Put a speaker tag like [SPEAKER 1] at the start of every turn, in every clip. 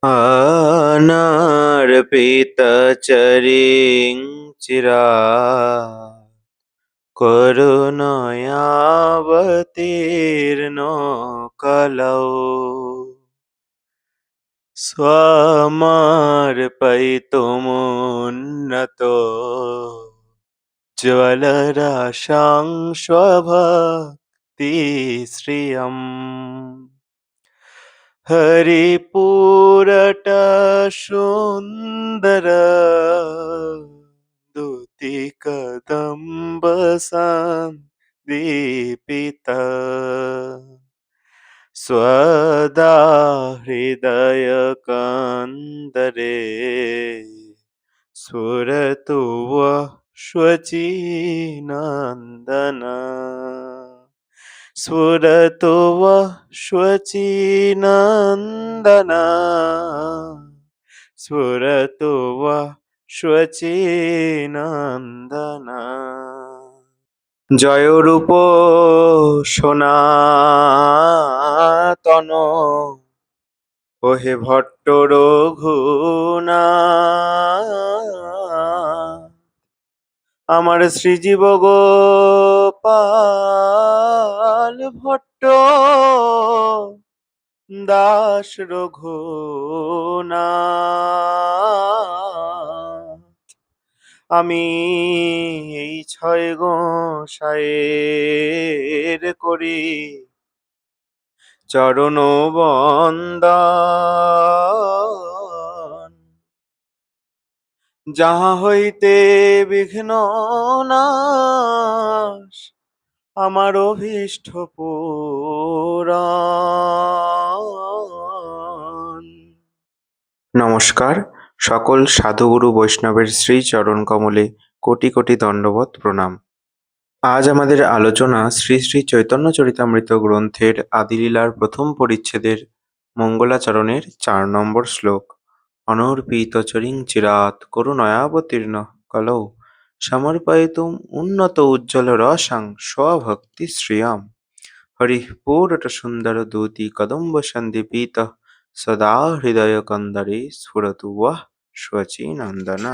[SPEAKER 1] अनार्पितचरिं चिरात् करुणयावतीर्णो कलौ स्वमर्पयितुमुन्नतो ज्वलराशां स्वभक्तिश्रियम् हरिपूरटसुन्दर द्युतिकदम्बसन्दीपित स्वदा हृदयकन्दरे स्फुरतु वः शचीनन्दन स्फुरतु वः शचीनन्दन स्फुरतु वः शचीनन्दन। জয়রূপ সনাতন ওহে ভট্ট রঘুনাথ, আমার শ্রীজীব গোপাল ভট্ট দাস রঘুনাথ, আমি এই ছয় গোসাইয়ের করি চরণ বন্দন। যাহা হইতে বিঘ্ন নাশ আমার অভীষ্ট পূরণ। নমস্কার, সকল সাধুগুরু বৈষ্ণবের শ্রী চরণ কমলে কোটি কোটি দণ্ডবত প্রণাম। আজ আমাদের আলোচনা শ্রী শ্রী চৈতন্য চরিতামৃত গ্রন্থের আদিলীলার প্রথম পরিচ্ছেদের মঙ্গলাচরণের 4 নম্বর শ্লোক। অনর্পিতচরিং চিরাৎ করুণয়াবতীর্ণ কলৌ সমর্পয়িতুম উন্নত উজ্জ্বল রসাং স্বভক্তি শ্রিয়াম হরিঃ পুরট সুন্দর দূতি কদম্ব সন্দীপিত সদা হৃদয় কন্দরে স্ফুরতু ওয়াহ শচীনন্দন।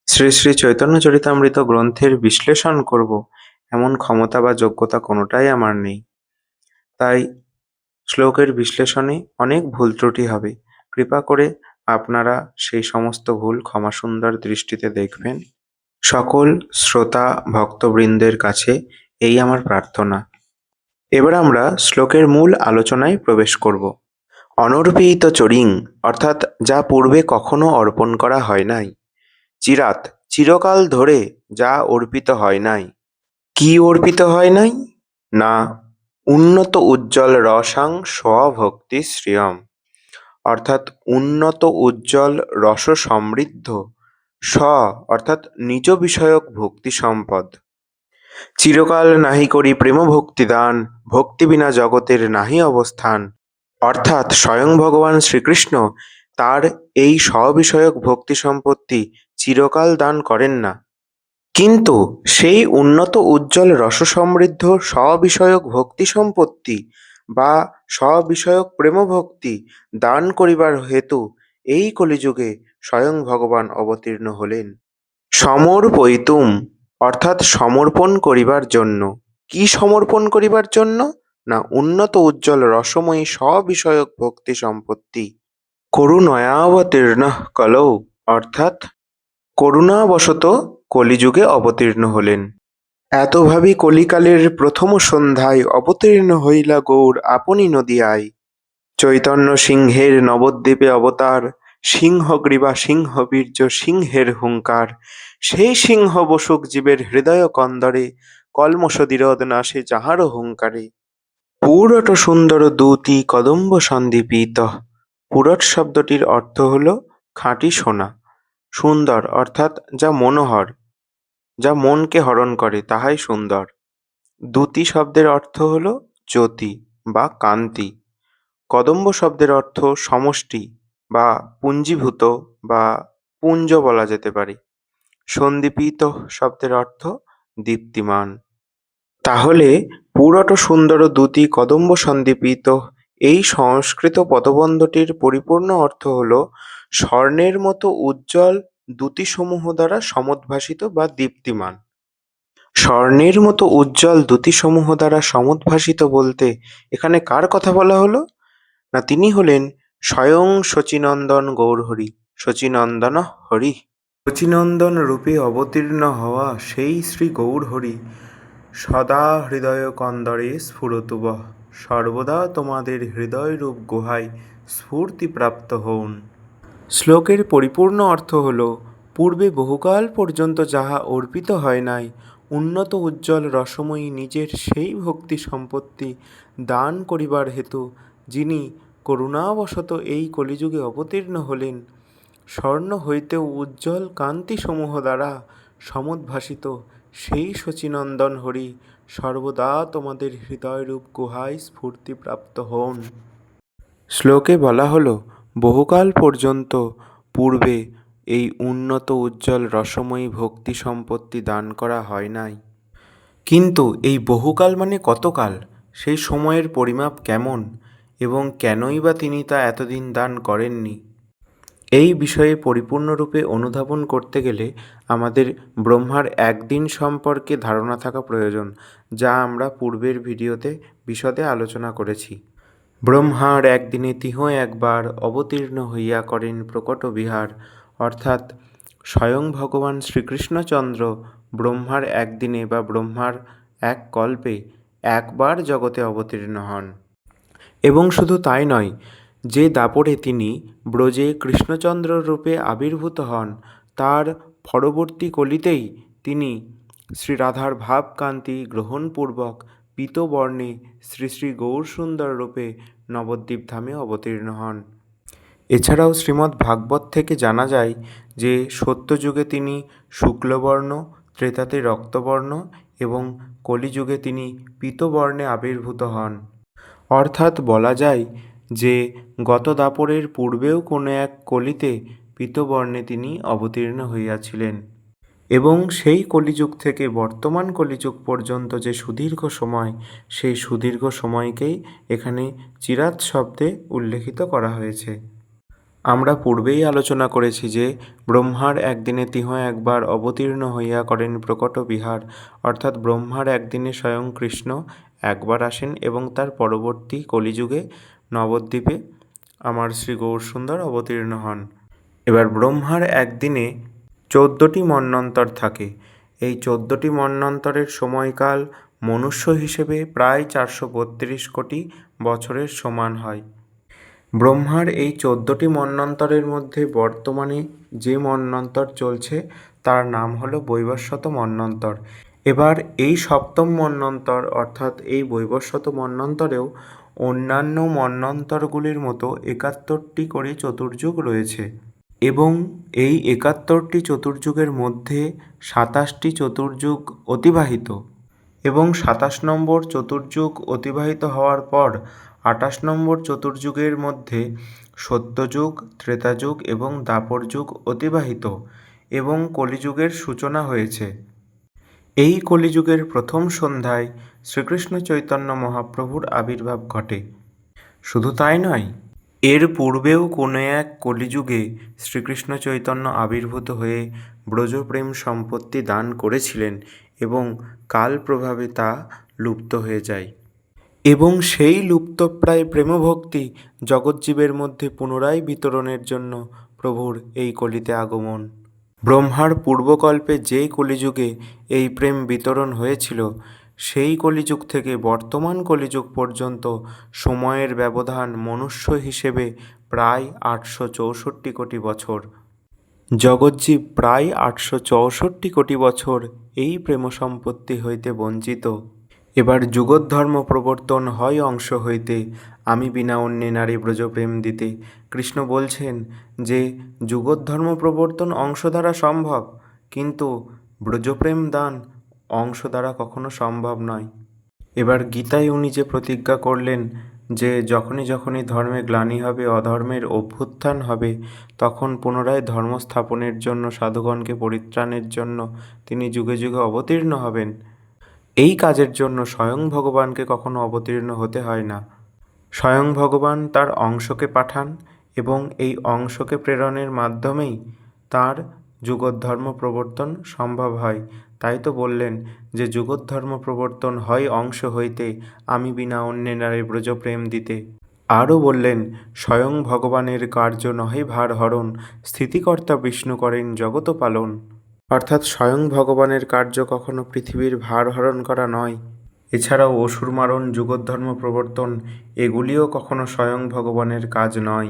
[SPEAKER 1] শ্রী শ্রী চৈতন্য চরিতামৃত গ্রন্থের বিশ্লেষণ করব এমন ক্ষমতা বা যোগ্যতা কোনোটাই আমার নেই, তাই শ্লোকের বিশ্লেষণে অনেক ভুল ত্রুটি হবে। কৃপা করে আপনারা সেই সমস্ত ভুল ক্ষমাসুন্দর দৃষ্টিতে দেখবেন। সকল শ্রোতা ভক্তবৃন্দের কাছে এই আমার প্রার্থনা। এবার আমরা শ্লোকের মূল আলোচনায় প্রবেশ করব। অনর্পিত চরিং অর্থাৎ যা পূর্বে কখনো অর্পণ করা হয় নাই, চিরাত চিরকাল ধরে যা অর্পিত হয় নাই। কি অর্পিত হয় নাই? না উন্নত উজ্জ্বল রসাং স্বভক্তি শ্রিয়ম অর্থাৎ উন্নত উজ্জ্বল রস সমৃদ্ধ স্ব অর্থাৎ নিজ বিষয়ক ভক্তি সম্পদ। চিরকাল নাহি করি প্রেম ভক্তি দান, ভক্তি বিনা জগতের নাহি অবস্থান অর্থাৎ স্বয়ং ভগবান শ্রীকৃষ্ণ তার এই স্ববিষয়ক ভক্তি সম্পত্তি চিরকাল দান করেন না, কিন্তু সেই উন্নত উজ্জ্বল রস সমৃদ্ধ স্ববিষয়ক ভক্তি সম্পত্তি বা স্ববিষয়ক প্রেমভক্তি দান করিবার হেতু এই কলিযুগে স্বয়ং ভগবান অবতীর্ণ হলেন। সমর্পয়িতুম অর্থাৎ সমর্পণ করিবার জন্য। কি সমর্পণ করিবার জন্য? না উন্নত উজ্জ্বল রসময়ী স্ববিষয়ক ভক্তি সম্পত্তি। করুণয়াবতীর্ণ কলৌ অর্থাৎ করুণাবশত কলিযুগে অবতীর্ণ হলেন। এত ভাবি কলিকালের প্রথম সন্ধ্যায় অবতীর্ণ হইলা গৌর আপনি নদিয়ায়। চৈতন্য সিংহের নবদ্বীপে অবতার, সিংহগ্রীবা সিংহবীর্য সিংহের হুঙ্কার, সেই সিংহ বসুক জীবের হৃদয় কন্দরে, কল্মষদীরদ নাশে যাহার হুঙ্কারে। পুরট সুন্দর দূতি কদম্ব সন্দীপিত। পুরট শব্দটির অর্থ হল খাঁটি সোনা। সুন্দর অর্থাৎ যা মনোহর, যা মনকে হরণ করে তাহাই সুন্দর। দ্যুতি শব্দের অর্থ হল জ্যোতি বা কান্তি। কদম্ব শব্দের অর্থ সমষ্টি বা পুঞ্জীভূত বা পুঞ্জ বলা যেতে পারে। সন্দীপিত শব্দের অর্থ দীপ্তিমান। তাহলে পুরট সুন্দর দ্যুতি কদম্ব সন্দীপিত এই সংস্কৃত পদবন্ধটির পরিপূর্ণ অর্থ হল স্বর্ণের মতো উজ্জ্বল দ্যুতিসমূহ দ্বারা সমুদ্ভাসিত বা দীপ্তিমান। স্বর্ণের মতো উজ্জ্বল দ্যুতিসমূহ দ্বারা সমুদ্ভাসিত বলতে এখানে কার কথা বলা হলো? না, তিনি হলেন স্বয়ং শচীনন্দন গৌরহরি। শচীনন্দন হরি। শচীনন্দন রূপে অবতীর্ণ হওয়া সেই শ্রী গৌরহরি সদা হৃদয় কন্দরে স্ফুরতু বঃ। সর্বদা তোমাদের হৃদয়রূপ গুহায় স্ফূর্তিপ্রাপ্ত হউন। শ্লোকের পরিপূর্ণ অর্থ হল, পূর্বে বহুকাল পর্যন্ত যাহা অর্পিত হয় নাই, উন্নত উজ্জ্বল রসময়ী নিজের সেই ভক্তি সম্পত্তি দান করিবার হেতু যিনি করুণাবশত এই কলিযুগে অবতীর্ণ হলেন, স্বর্ণ হইতেও উজ্জ্বল কান্তিসমূহ দ্বারা সমুদ্ভাসিত সেই শচীনন্দন হরি সর্বদা তোমাদের হৃদয়রূপ গুহায় স্ফূর্তিপ্রাপ্ত হন। শ্লোকে বলা হলো, বহুকাল পর্যন্ত পূর্বে এই উন্নত উজ্জ্বল রসময়ী ভক্তি সম্পত্তি দান করা হয় নাই। কিন্তু এই বহুকাল মানে কতকাল? সেই সময়ের পরিমাপ কেমন এবং কেনই বা তিনি তা এতদিন দান করেননি? এই বিষয়ে পরিপূর্ণরূপে অনুধাবন করতে গেলে আমাদের ব্রহ্মার একদিন সম্পর্কে ধারণা থাকা প্রয়োজন, যা আমরা পূর্বের ভিডিওতে বিশদে আলোচনা করেছি। ব্রহ্মার একদিনে তিহ একবার অবতীর্ণ হইয়া করেন প্রকট বিহার, অর্থাৎ স্বয়ং ভগবান শ্রীকৃষ্ণচন্দ্র ব্রহ্মার একদিনে বা ব্রহ্মার এক কল্পে একবার জগতে অবতীর্ণ হন। এবং শুধু তাই নয়, যে দাপরে তিনি ব্রজে কৃষ্ণচন্দ্র রূপে আবির্ভূত হন, তার পরবর্তী কলিতেই তিনি শ্রীরাধার ভাবকান্তি গ্রহণপূর্বক পীতবর্ণে শ্রী শ্রী গৌরসুন্দর রূপে নবদ্বীপ ধামে অবতীর্ণ হন। এছাড়াও শ্রীমদ্ ভাগবত থেকে জানা যায় যে সত্যযুগে তিনি শুক্লবর্ণ, ত্রেতাতে রক্তবর্ণ এবং কলিযুগে তিনি পীতবর্ণে আবির্ভূত হন। অর্থাৎ বলা যায় যে গত দাপরের পূর্বেও কোনো এক কলিতে পীতবর্ণে তিনি অবতীর্ণ হইয়াছিলেন এবং সেই কলিযুগ থেকে বর্তমান কলিযুগ পর্যন্ত যে সুদীর্ঘ সময়, সেই সুদীর্ঘ সময়কেই এখানে চিরাত শব্দে উল্লেখিত করা হয়েছে। আমরা পূর্বেই আলোচনা করেছি যে ব্রহ্মার একদিনে তিহ একবার অবতীর্ণ হইয়া করেন প্রকট বিহার, অর্থাৎ ব্রহ্মার একদিনে স্বয়ং কৃষ্ণ একবার আসেন এবং তার পরবর্তী কলিযুগে নবদ্বীপে আমার শ্রী গৌরসুন্দর অবতীর্ণ হন। এবার ব্রহ্মার একদিনে 14টি মন্বন্তর থাকে। এই 14টি মন্বন্তরের সময়কাল মনুষ্য হিসেবে প্রায় 432 কোটি বছরের সমান হয়। ব্রহ্মার এই 14টি মন্বন্তরের মধ্যে বর্তমানে যে মন্বন্তর চলছে তার নাম হলো বৈবস্বত মন্বন্তর। এবার এই সপ্তম মন্বন্তর অর্থাৎ এই বৈবস্বত মন্বন্তরেও অন্যান্য মন্বন্তরগুলির মতো 71টি করে চতুর্যুগ রয়েছে এবং এই 71টি চতুর্যুগের মধ্যে 27টি চতুর্যুগ অতিবাহিত এবং 27 নম্বর চতুর্যুগ অতিবাহিত হওয়ার পর 28 নম্বর চতুর্যুগের মধ্যে সত্যযুগ, ত্রেতাযুগ এবং দ্বাপর যুগ অতিবাহিত এবং কলিযুগের সূচনা হয়েছে। এই কলিযুগের প্রথম সন্ধ্যায় শ্রীকৃষ্ণ চৈতন্য মহাপ্রভুর আবির্ভাব ঘটে। শুধু তাই নয়, এর পূর্বেও কোনো এক কলিযুগে শ্রীকৃষ্ণ চৈতন্য আবির্ভূত হয়ে ব্রজপ্রেম সম্পত্তি দান করেছিলেন এবং কাল প্রভাবে তা লুপ্ত হয়ে যায় এবং সেই লুপ্তপ্রায় প্রেমভক্তি জগজ্জীবের মধ্যে পুনরায় বিতরণের জন্য প্রভুর এই কলিতে আগমন। ব্রহ্মার পূর্বকল্পে যে কলিযুগে এই প্রেম বিতরণ হয়েছিল, সেই কলিযুগ থেকে বর্তমান কলিযুগ পর্যন্ত সময়ের ব্যবধান মনুষ্য হিসেবে প্রায় 864 কোটি বছর। জগজ্জীব প্রায় 864 কোটি বছর এই প্রেম সম্পত্তি হইতে বঞ্চিত। এবার যুগধর্ম প্রবর্তন হয় অংশ হইতে, আমি বিনা অন্যে নারী ব্রজপ্রেম দিতে। কৃষ্ণ বলছেন যে যুগধর্ম প্রবর্তন অংশ দ্বারা সম্ভব, কিন্তু ব্রজপ্রেম দান অংশ দ্বারা কখনো সম্ভব নয়। এবার গীতায় উনি যে প্রতিজ্ঞা করলেন যে যখনই যখনই ধর্মে গ্লানি হবে, অধর্মের অভ্যুত্থান হবে, তখন পুনরায় ধর্ম স্থাপনের জন্য সাধুগণকে পরিত্রাণের জন্য তিনি যুগে যুগে অবতীর্ণ হবেন। এই কাজের জন্য স্বয়ং ভগবানকে কখনো অবতীর্ণ হতে হয় না। স্বয়ং ভগবান তার অংশকে পাঠান এবং এই অংশকে প্রেরণের মাধ্যমেই তার যুগধর্ম প্রবর্তন সম্ভব হয়। তাই তো বললেন যে যুগধর্ম প্রবর্তন হয় অংশ হইতে, আমি বিনা অন্যে নারে ব্রজপ্রেম দিতে। আরও বললেন, স্বয়ং ভগবানের কার্য নহে ভার হরণ, স্থিতিকর্তা বিষ্ণু করেন জগত পালন। অর্থাৎ স্বয়ং ভগবানের কার্য কখনো পৃথিবীর ভার হরণ করা নয়। এছাড়াও অসুর মারণ, যুগধর্ম প্রবর্তন এগুলিও কখনো স্বয়ং ভগবানের কাজ নয়।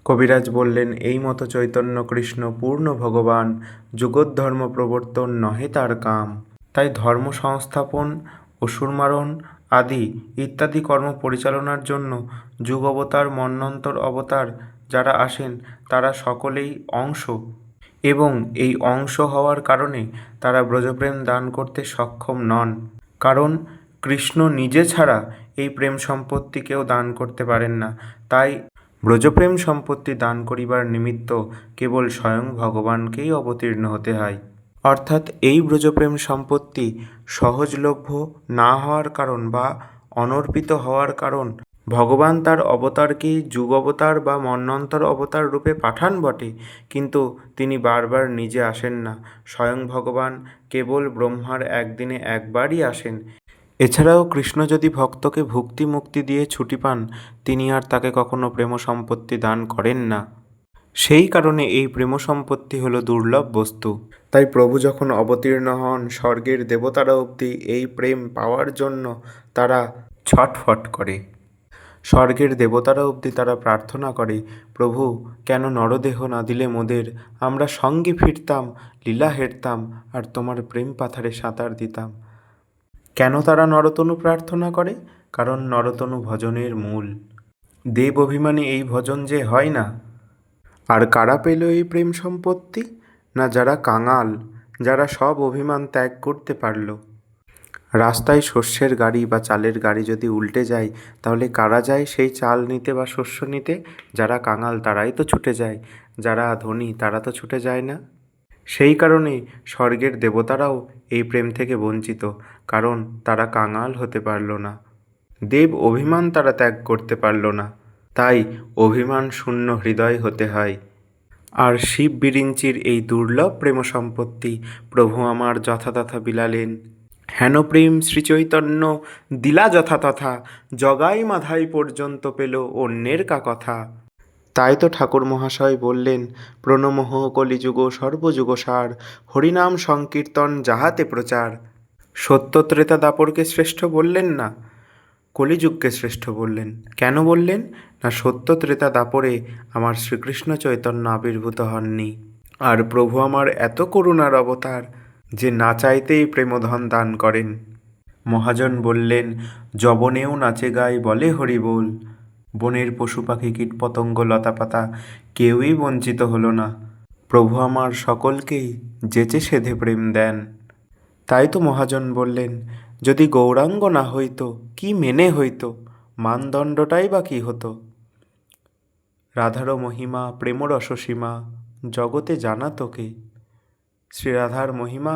[SPEAKER 1] কবিরাজ বললেন, এই মতো চৈতন্য কৃষ্ণ পূর্ণ ভগবান, যুগধর্ম প্রবর্তন নহে তার কাম। তাই ধর্ম সংস্থাপন, অসুর মারণ আদি ইত্যাদি কর্ম পরিচালনার জন্য যুগ অবতার, মন্বন্তর অবতার যারা আসেন তারা সকলেই অংশ, এবং এই অংশ হওয়ার কারণে তারা ব্রজপ্রেম দান করতে সক্ষম নন। কারণ কৃষ্ণ নিজে ছাড়া এই প্রেম সম্পত্তি কেউ দান করতে পারেন না। তাই ব্রজপ্রেম সম্পত্তি দান করিবার নিমিত্ত কেবল স্বয়ং ভগবানকেই অবতীর্ণ হতে হয়। অর্থাৎ এই ব্রজপ্রেম সম্পত্তি সহজলভ্য না হওয়ার কারণ বা অনর্পিত হওয়ার কারণ ভগবান তার অবতারকেই যুগ অবতার বা মন্বন্তর অবতার রূপে পাঠান বটে, কিন্তু তিনি বারবার নিজে আসেন না। স্বয়ং ভগবান কেবল ব্রহ্মার একদিনে একবারই আসেন। এছাড়াও কৃষ্ণ যদি ভক্তকে ভুক্তি মুক্তি দিয়ে ছুটি পান, তিনি আর তাকে কখনো প্রেম সম্পত্তি দান করেন না। সেই কারণে এই প্রেম সম্পত্তি হলো দুর্লভ বস্তু। তাই প্রভু যখন অবতীর্ণ হন, স্বর্গের দেবতারা অবধি এই প্রেম পাওয়ার জন্য তারা ছটফট করে। স্বর্গের দেবতারা অবধি তারা প্রার্থনা করে, প্রভু কেন নরদেহ না দিলে মোদের, আমরা সঙ্গে ফিরতাম, লীলা হেরতাম, আর তোমার প্রেম পাথারে সাঁতার দিতাম। কেন তারা নরতনু প্রার্থনা করে? কারণ নরতনু ভজনের মূল। দেব অভিমানী এই ভজন যে হয় না। আর কারা পেল এই প্রেম সম্পত্তি? না যারা কাঙাল, যারা সব অভিমান ত্যাগ করতে পারল। রাস্তায় শস্যের গাড়ি বা চালের গাড়ি যদি উল্টে যায়, তাহলে কারা যায় সেই চাল নিতে বা শস্য নিতে? যারা কাঙাল তারাই তো ছুটে যায়, যারা ধনী তারা তো ছুটে যায় না। সেই কারণে স্বর্গের দেবতারাও এই প্রেম থেকে বঞ্চিত, কারণ তারা কাঙাল হতে পারল না। দেব অভিমান তারা ত্যাগ করতে পারল না, তাই অভিমান শূন্য হৃদয় হতে হয়। আর শিব বিরিঞ্চির এই দুর্লভ প্রেম সম্পত্তি প্রভু আমার যথাতথা বিলালেন। হেন প্রেম শ্রীচৈতন্য দিলা যথাতথা, জগাই মাধাই পর্যন্ত পেল অন্যের কা কথা। তাই তো ঠাকুর মহাশয় বললেন, প্রণমঃ কলিযুগ সর্বযুগসার, হরিনাম সংকীর্তন যাহাতে প্রচার। সত্য ত্রেতা দাপরকে শ্রেষ্ঠ বললেন না, কলিযুগকে শ্রেষ্ঠ বললেন। কেন বললেন? না সত্য ত্রেতা দাপরে আমার শ্রীকৃষ্ণ চৈতন্য আবির্ভূত হননি। আর প্রভু আমার এত করুণার অবতার যে না চাইতেই প্রেমধন দান করেন। মহাজন বললেন, যবনেও নাচে গায় বলে হরি বল। বনের পশু পাখি কীটপতঙ্গ লতাপাতা কেউই বঞ্চিত হলো না। প্রভু আমার সকলকেই যেচে সেধে প্রেম দেন। তাই তো মহাজন বললেন, যদি গৌরাঙ্গ না হইতো কি মেনে হইতো, মানদণ্ডটাই বা কী হতো। রাধারও মহিমা প্রেমরস সীমা, জগতে জানাতো কে? শ্রীরাধার মহিমা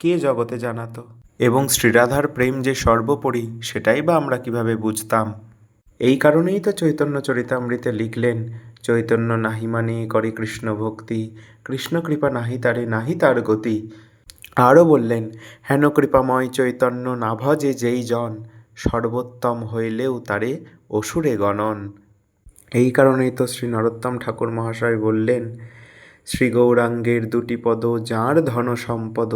[SPEAKER 1] কে জগতে জানাতো? এবং শ্রীরাধার প্রেম যে সর্বোপরি, সেটাই বা আমরা কিভাবে বুঝতাম? এই কারণেই তো চৈতন্য চরিতামৃতে লিখলেন, চৈতন্য নাহি মানে করে কৃষ্ণ ভক্তি, কৃষ্ণ কৃপা নাহি তারে নাহি তার গতি। আরও বললেন, হেন কৃপাময় চৈতন্য না ভজে যেই জন, সর্বোত্তম হইলেও তারে অসুরে গণন। এই কারণেই তো শ্রী নরোত্তম ঠাকুর মহাশয় বললেন, শ্রী গৌরাঙ্গের দুটি পদ যাঁর ধন সম্পদ,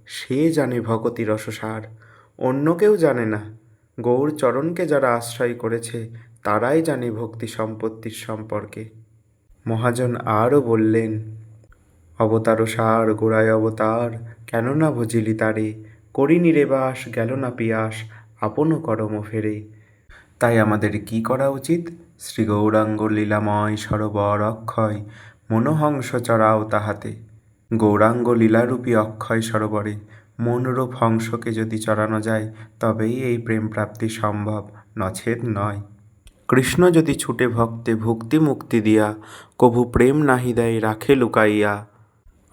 [SPEAKER 1] সে জানে ভগতি রসসার। অন্য কেউ জানে না। গৌর চরণকে যারা আশ্রয় করেছে তারাই জানে ভক্তি সম্পত্তির সম্পর্কে। মহাজন আরও বললেন, অবতার সার গোড়ায় অবতার, কেন না ভজিলি তারে, করিনি রে বাস গেল না পিয়াস, আপন করম ফেরে। তাই আমাদের কি করা উচিত? শ্রী গৌরাঙ্গ লীলাময় সরোবর অক্ষয়, মনোহংস চড়াও তাহাতে। গৌরাঙ্গ লীলারূপী অক্ষয় সরোবরে মনরূপ হংসকে যদি চড়ানো যায়, তবেই এই প্রেম প্রাপ্তি সম্ভব, নছেদ নয়। কৃষ্ণ যদি ছুটে ভক্তে ভক্তি মুক্তি দিয়া, কভু প্রেম নাহি দেয় রাখে লুকাইয়া।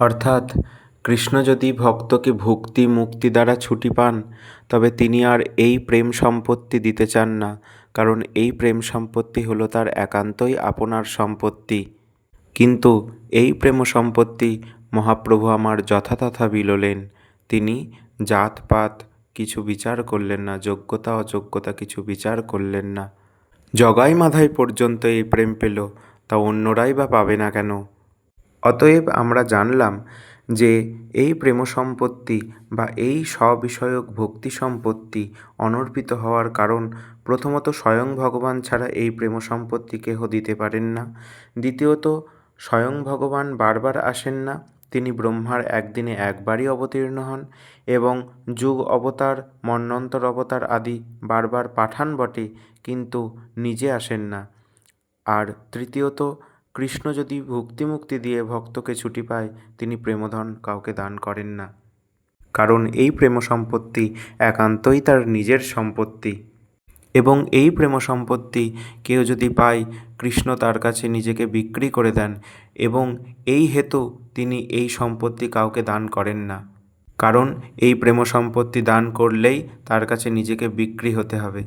[SPEAKER 1] অর্থাৎ কৃষ্ণ যদি ভক্তকে ভক্তি মুক্তি দ্বারা ছুটি পান, তবে তিনি আর এই প্রেম সম্পত্তি দিতে চান না। কারণ এই প্রেম সম্পত্তি হলো তার একান্তই আপনার সম্পত্তি। কিন্তু এই প্রেম সম্পত্তি মহাপ্রভু আমার যথাতথা বিলোলেন। তিনি জাতপাত কিছু বিচার করলেন না, যোগ্যতা অযোগ্যতা কিছু বিচার করলেন না। জগাই মাধাই পর্যন্ত এই প্রেম পেল, তা অন্যরাই বা পাবে না কেন? অতএব আমরা জানলাম যে এই প্রেম সম্পত্তি বা এই স্ববিষয়ক ভক্তি সম্পত্তি অনর্পিত হওয়ার কারণ প্রথমত স্বয়ং ভগবান ছাড়া এই প্রেম সম্পত্তি কেহ দিতে পারেন না। দ্বিতীয়ত স্বয়ং ভগবান বারবার আসেন না, তিনি ব্রহ্মার একদিনে একবারই অবতীর্ণ হন এবং যুগ অবতার মন্বন্তর অবতার আদি বারবার পাঠান বটে, কিন্তু নিজে আসেন না। আর তৃতীয়ত কৃষ্ণ যদি ভুক্তিমুক্তি দিয়ে ভক্তকে ছুটি পায়, তিনি প্রেমধন কাউকে দান করেন না, কারণ এই প্রেম সম্পত্তি একান্তই তার নিজের সম্পত্তি। এবং এই প্রেম সম্পত্তি কেউ যদি পায়, কৃষ্ণ তার কাছে নিজেকে বিক্রি করে দেন এবং এই হেতু তিনি এই সম্পত্তি কাউকে দান করেন না, কারণ এই প্রেম সম্পত্তি দান করলেই তার কাছে নিজেকে বিক্রি হতে হবে।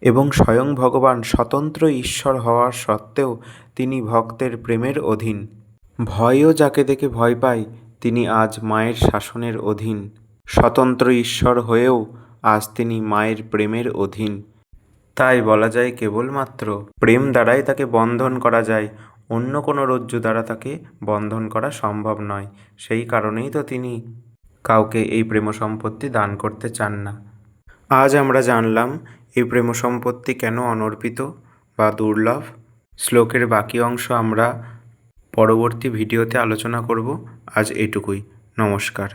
[SPEAKER 1] এবং স্বয়ং ভগবান স্বতন্ত্র ঈশ্বর হওয়ার সত্ত্বেও তিনি ভক্তের প্রেমের অধীন। ভয়ও যাকে দেখে ভয় পায়, তিনি আজ মায়ের শাসনের অধীন। স্বতন্ত্র ঈশ্বর হয়েও আজ তিনি মায়ের প্রেমের অধীন। তাই বলা যায় কেবলমাত্র প্রেম দ্বারাই তাকে বন্ধন করা যায়, অন্য কোনো রজ্জু দ্বারা তাকে বন্ধন করা সম্ভব নয়। সেই কারণেই তো তিনি কাউকে এই প্রেম সম্পত্তি দান করতে চান না। আজ আমরা জানলাম এই প্রেম সম্পত্তি কেন অনর্পিত বা দুর্লভ। শ্লোকের বাকি অংশ আমরা পরবর্তী ভিডিওতে আলোচনা করব। আজ এটুকুই। নমস্কার।